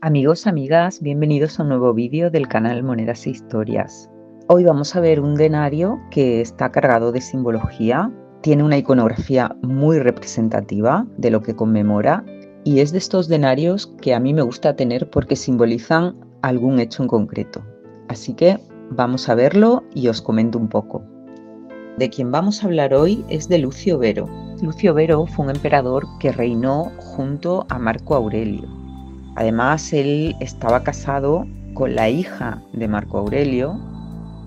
Amigos, amigas, bienvenidos a un nuevo vídeo del canal Monedas e Historias. Hoy vamos a ver un denario que está cargado de simbología, tiene una iconografía muy representativa de lo que conmemora y es de estos denarios que a mí me gusta tener porque simbolizan algún hecho en concreto. Así que vamos a verlo y os comento un poco. De quien vamos a hablar hoy es de Lucio Vero. Lucio Vero fue un emperador que reinó junto a Marco Aurelio. Además, él estaba casado con la hija de Marco Aurelio,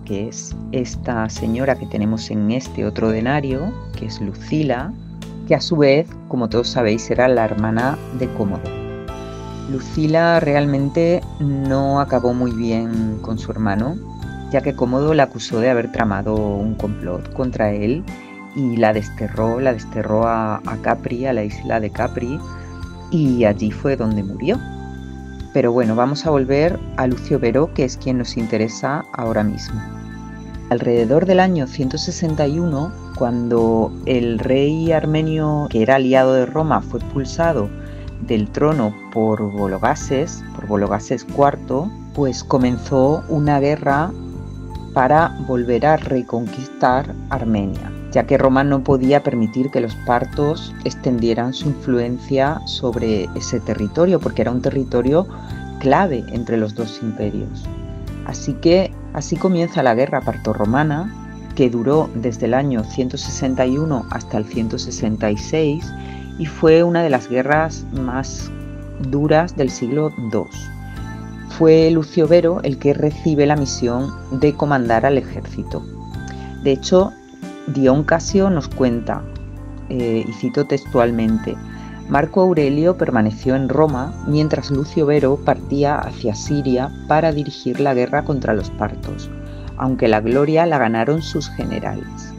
que es esta señora que tenemos en este otro denario, que es Lucila, que a su vez, como todos sabéis, era la hermana de Cómodo. Lucila realmente no acabó muy bien con su hermano, ya que Cómodo la acusó de haber tramado un complot contra él y la desterró a Capri, a la isla de Capri, y allí fue donde murió. Pero bueno, vamos a volver a Lucio Vero, que es quien nos interesa ahora mismo. Alrededor del año 161, cuando el rey armenio, que era aliado de Roma, fue expulsado del trono por Vologases IV, pues comenzó una guerra para volver a reconquistar Armenia, ya que Roma no podía permitir que los partos extendieran su influencia sobre ese territorio, porque era un territorio clave entre los dos imperios. Así comienza la guerra parto-romana, que duró desde el año 161 hasta el 166 y fue una de las guerras más duras del siglo II. Fue Lucio Vero el que recibe la misión de comandar al ejército. De hecho, Dion Casio nos cuenta, y cito textualmente: Marco Aurelio permaneció en Roma mientras Lucio Vero partía hacia Siria para dirigir la guerra contra los partos, aunque la gloria la ganaron sus generales.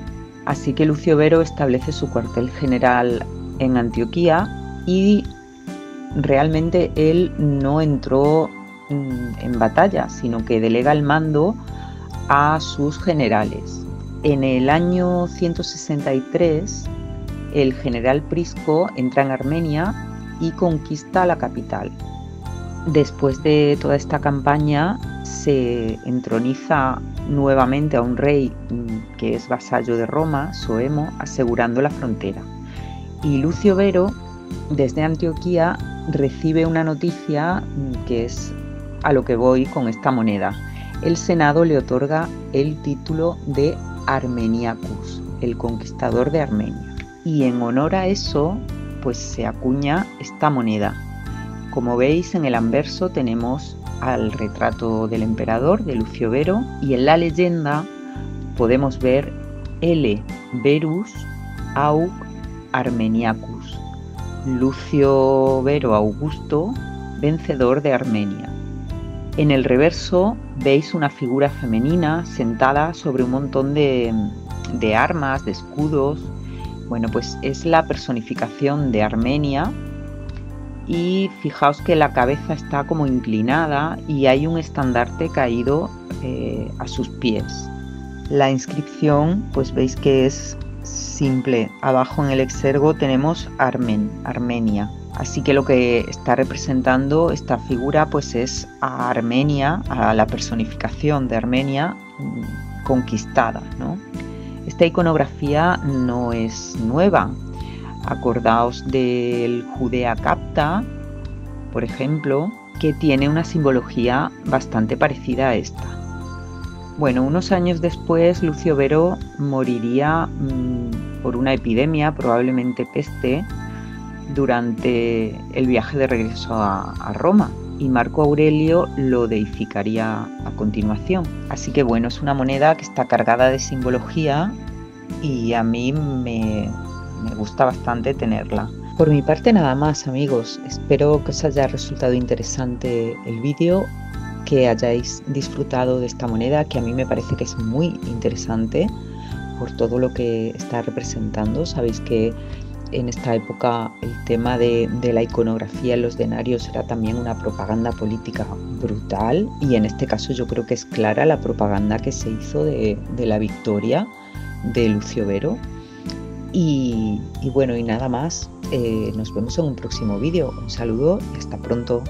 Así que Lucio Vero establece su cuartel general en Antioquía y realmente él no entró en batalla, sino que delega el mando a sus generales. En el año 163, el general Prisco entra en Armenia y conquista la capital. Después de toda esta campaña, se entroniza nuevamente a un rey que es vasallo de Roma, Soemo, asegurando la frontera. Y Lucio Vero, desde Antioquía, recibe una noticia que es a lo que voy con esta moneda. El Senado le otorga el título de Armeniacus, el conquistador de Armenia. Y en honor a eso, pues se acuña esta moneda. Como veis, en el anverso tenemos al retrato del emperador, de Lucio Vero, y en la leyenda podemos ver L. Verus Aug Armeniacus, Lucio Vero Augusto, vencedor de Armenia. En el reverso veis una figura femenina sentada sobre un montón de armas, de escudos. Bueno, pues es la personificación de Armenia y fijaos que la cabeza está como inclinada y hay un estandarte caído a sus pies. La inscripción, pues veis que es simple. Abajo en el exergo tenemos Armenia. Así que lo que está representando esta figura pues es a Armenia, a la personificación de Armenia conquistada, ¿no? Esta iconografía no es nueva. Acordaos del Judea Capta, por ejemplo, que tiene una simbología bastante parecida a esta. Bueno, unos años después Lucio Vero moriría por una epidemia, probablemente peste, durante el viaje de regreso a Roma, y Marco Aurelio lo deificaría a continuación. Así que bueno, es una moneda que está cargada de simbología y a mí me gusta bastante tenerla. Por mi parte nada más, amigos. Espero que os haya resultado interesante el vídeo, que hayáis disfrutado de esta moneda, que a mí me parece que es muy interesante por todo lo que está representando. Sabéis que en esta época el tema de la iconografía en los denarios era también una propaganda política brutal, y en este caso yo creo que es clara la propaganda que se hizo de la victoria de Lucio Vero. Y bueno, y nada más, nos vemos en un próximo vídeo. Un saludo y hasta pronto.